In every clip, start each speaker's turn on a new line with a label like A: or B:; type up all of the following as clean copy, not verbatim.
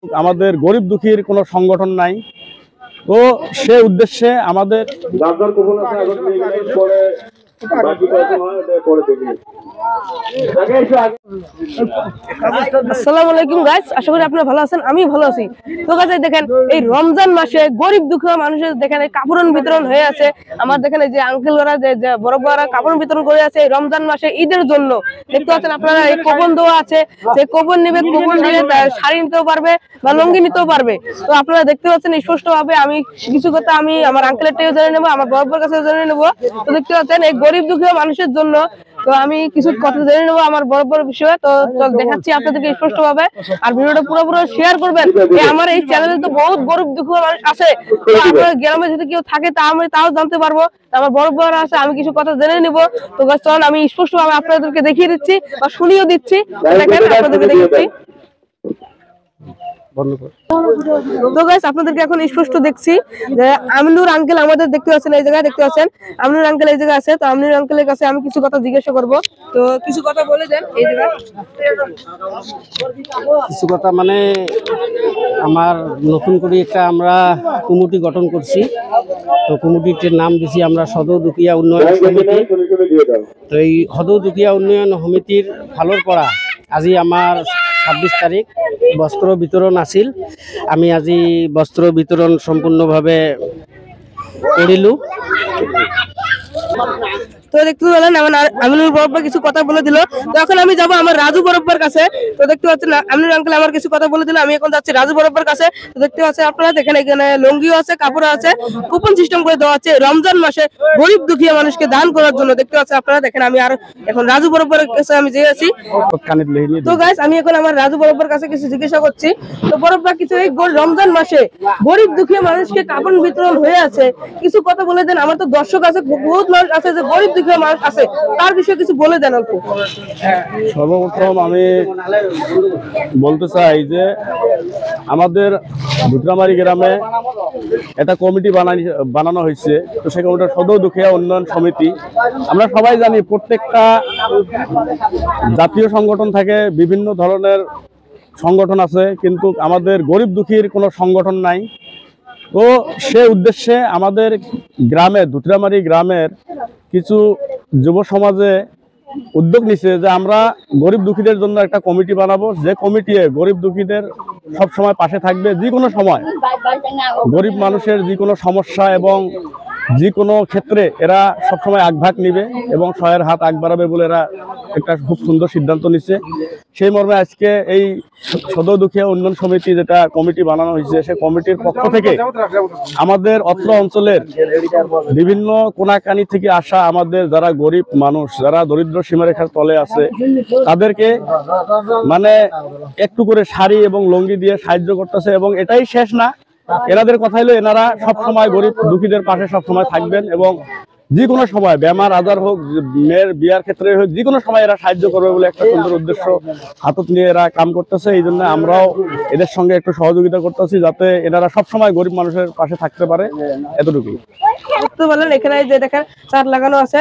A: আমাদের গরিব দুঃখীর কোনো সংগঠন নাই। তো সে উদ্দেশ্যে আমাদের
B: আসসালামু আলাইকুম গাইস, আশা করি আপনারা ভালো আছেন। আমি ভালো আছি। তো গাইস দেখেন, এই রমজান মাসে গরিব দুঃখী মানুষের দেখেন এই কাপড় বিতরণ হয়ে আছে। আমার দেখেন এই যে আঙ্কেলরা যে বড় বড় কাপড় বিতরণ করে আছে এই রমজান মাসে ঈদের জন্য। দেখতে পাচ্ছেন আপনারা এই কোপন দেওয়া আছে, যে কোপন নিবে, কোপন দিলে শাড়ি নিতেও পারবে বা লুঙ্গি নিতেও পারবে। তো আপনারা দেখতে পাচ্ছেন স্পষ্ট ভাবে। আমি কিছু কথা আমি আমার আঙ্কেলের থেকে জেনে নেবো, আমার বড় কাছে জেনে নেবো। তো দেখতে পাচ্ছেন এই গরিব দুঃখী মানুষের জন্য তো আমি কিছু কথা জেনে নেবো আমার বড় বিষয়ে। তো দেখাচ্ছি আপনাদেরকে স্পষ্ট ভাবে, আর ভিডিওটা পুরো শেয়ার করবেন। আমার এই চ্যানেলে তো বহুত গরিব দুঃখী মানুষ আছে, তো আপনার গ্রামে যদি কেউ থাকে তা আমি তাও জানতে পারবো। আমার বড় আছে, আমি কিছু কথা জেনে নিব। তো চলুন আমি স্পষ্ট ভাবে আপনাদেরকে দেখিয়ে দিচ্ছি বা শুনিয়ে দিচ্ছি। দেখেন আপনাদেরকে দেখিয়েছি। তো গাইস আপনাদেরকে এখন স্পষ্ট দেখছি যে আমিনুর আঙ্কেল আমাদের দেখতে পাচ্ছেন, এই জায়গায় দেখতে পাচ্ছেন আমিনুর আঙ্কেল এই জায়গায় আছে। তো আমিনুর আঙ্কেলের কাছে আমি কিছু কথা জিজ্ঞাসা করব। তো কিছু কথা বলে দেন এই জায়গায়।
A: কিছু কথা মানে আমার নতুন করে একটা আমরা কমিটি গঠন করছি। তো কমিটির নাম দিছি আমরা সদর দুকিয়া উন্নয়ন সমিতি। তো এই সদর দুকিয়া উন্নয়ন সমিতির ফালৰ পৰা আজি আমার 26 তারিখ বস্ত্র বিতরণ আছিল। আমি আজি বস্ত্র বিতরণ সম্পূর্ণভাবে করিলো।
B: তো দেখতে পেলেন আমিনুর বরাবর কিছু কথা বলে দিল। তো এখন আমি যাবো আমার রাজু বরাবর কাছে। তো দেখতে পাচ্ছেন আমিনুর আঙ্কেল আমার কিছু কথা বলে দিল, আমি এখন যাচ্ছি রাজু বরাবর কাছে। তো দেখতে পাচ্ছেন আপনারা দেখেন এখানে লুঙ্গিও আছে, কাপড় আছে, কুপন সিস্টেম করে দেওয়া আছে রমজান মাসে গরিব দুঃখী মানুষকে দান করার জন্য। দেখতে পাচ্ছেন আপনারা দেখেন আমি আর এখন রাজু বরাবর কাছে আমি যেয়ে আছি। তো গাইস আমি এখন আমার রাজু বরাবর কাছে কিছু জিজ্ঞাসা করছি। তো বরাবর কিছু এই রমজান মাসে গরিব দুঃখী মানুষকে কাপড় বিতরণ হয়ে আছে, কিছু কথা বলে দেন। আমার তো দর্শক আছে, বহুত মানুষ আছে যে গরিব দুঃখী মানুষ আছে, তার বিষয়ে কিছু বলে দেন অল্প।
A: সর্বপ্রথম আমি বলতে চাই যে আমাদের ভুতরামারি গ্রামে একটা কমিটি বানানো হয়েছে। তো সেই কমিটির সদর দুখিয়া উন্নয়ন সমিতি। আমরা সবাই জানি প্রত্যেকটা জাতীয় সংগঠন থাকে, বিভিন্ন ধরনের সংগঠন আছে, কিন্তু আমাদের গরিব দুঃখীর কোনো সংগঠন নাই। তো সে উদ্দেশ্যে আমাদের গ্রামে ধুতরামারি গ্রামের কিছু যুব সমাজে উদ্যোগ নিছে যে আমরা গরিব দুঃখীদের জন্য একটা কমিটি বানাবো, যে কমিটি গরিব দুঃখীদের সব সময় পাশে থাকবে। যে কোনো সময় গরিব মানুষের যে কোনো সমস্যা এবং যে কোনো ক্ষেত্রে এরা সবসময় আগভাগ নিবে এবং সহায়ের হাত আগ বাড়াবে বলে এরা একটা খুব সুন্দর সিদ্ধান্ত নিচ্ছে। সেই মর্মে আজকে এই সদর দুখিয়া উন্নয়ন সমিতি যেটা কমিটি বানানো হয়েছে, সেই কমিটির পক্ষ থেকে আমাদের অত্র অঞ্চলের বিভিন্ন কোনাকানি থেকে আসা আমাদের যারা গরিব মানুষ, যারা দরিদ্র সীমারেখার তলে আছে, তাদেরকে মানে একটু করে শাড়ি এবং লুঙ্গি দিয়ে সাহায্য করতেছে। এবং এটাই শেষ না, এনাদের কথা হলো এনারা সবসময় গরিব দুঃখীদের পাশে সবসময় থাকবেন এবং যে কোনো সময় বেমার আজার হোক, মেয়ের বিয়ার ক্ষেত্রে হোক, যে কোনো সময় এরা সাহায্য করবে বলে একটা সুন্দর উদ্দেশ্য হাতত নিয়ে এরা কাম করতেছে। এই জন্য আমরাও এদের সঙ্গে একটু সহযোগিতা করতেছি, যাতে এনারা সবসময় গরিব মানুষের পাশে থাকতে পারে। এতটুকুই
B: বলেন। এখানে যে দেখেন চার লাগানো আছে,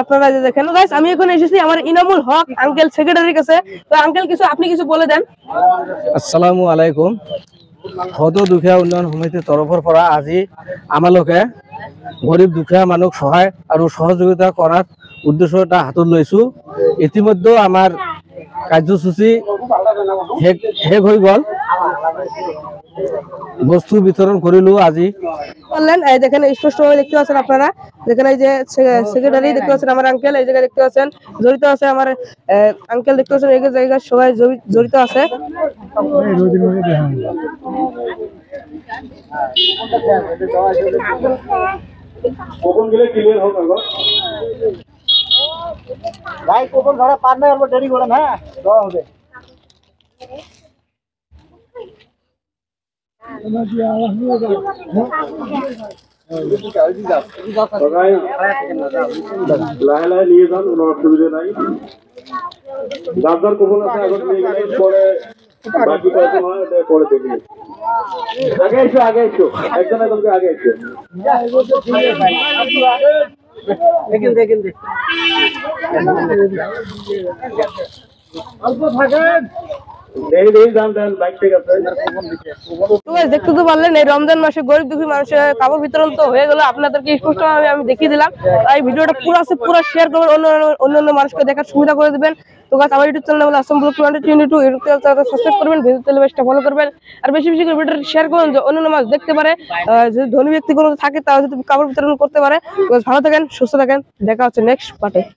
B: আপনারা যে দেখেন। গাইস আমি এখন এসেছি আমার ইনামুল হক আঙ্কেল সেক্রেটারির কাছে। তো আঙ্কেল আপনি কিছু বলে দেন।
C: আসসালামু আলাইকুম। সদর দুখীয়া উন্নয়ন সমিতির তরফৰ পৰা আজি আমালোকে গরিব দুখীয়া মানুষ সহায় আৰু সহযোগিতা কৰাৰ উদ্দেশ্য এটা হাতত লৈছো। ইতিমধ্যে আমার কার্যসূচী শেষ হৈ গল, বস্তু বিতরণ করিলো আজি।
B: বললেন এই দেখেন স্পষ্টভাবে দেখতে পাচ্ছেন আপনারা, যেখানে এই যে সেক্রেটারি দেখতে পাচ্ছেন আমার আঙ্কেল, এই জায়গায় দেখতে পাচ্ছেন জড়িত আছে আমার আঙ্কেল, দেখতে পাচ্ছেন এই জায়গায় সবাই জড়িত আছে।
A: কখন গেলে ক্লিয়ার হোক আগো ভাই, কখন ধরা পার না অল্প দেরি করেন। হ্যাঁ দেওয়া হবে। লাহে লাহে নিয়ে যান, কোনো অসুবিধা নাই। যার যার কখন আছে আগত নিয়ে গেলে পরে বাকি কয়জন হয় ওটা পরে দেখি। আগে এসো একজন একজনকে আগে এসো। দেখেন অল্প থাকেন।
B: তো guys, দেখতে তো পারলেন এই রমজান মাসে গরিব দুঃখী মানুষের কাপড় বিতরণ তো হয়ে গেল, আপনাদেরকে স্পষ্ট আমি দেখিয়ে দিলাম। এই ভিডিওটা পুরো শেয়ার করবেন, অন্য মানুষকে দেখার সুবিধা করে দিবেন। তো গাছ আমার YouTube channel Assam blog 2022 YouTube channel subscribe করবেন, ভিডিও টেলিভিশনটা ফলো করবেন, আর বেশি বেশি করে ভিডিওটা শেয়ার করুন যে অন্য মানুষ দেখতে পারে। যদি ধনী ব্যক্তি কোনো থাকে তাহলে যদি কাপড় বিতরণ করতে পারে। ভালো থাকেন, সুস্থ থাকেন, দেখা হচ্ছে নেক্সট পার্টে।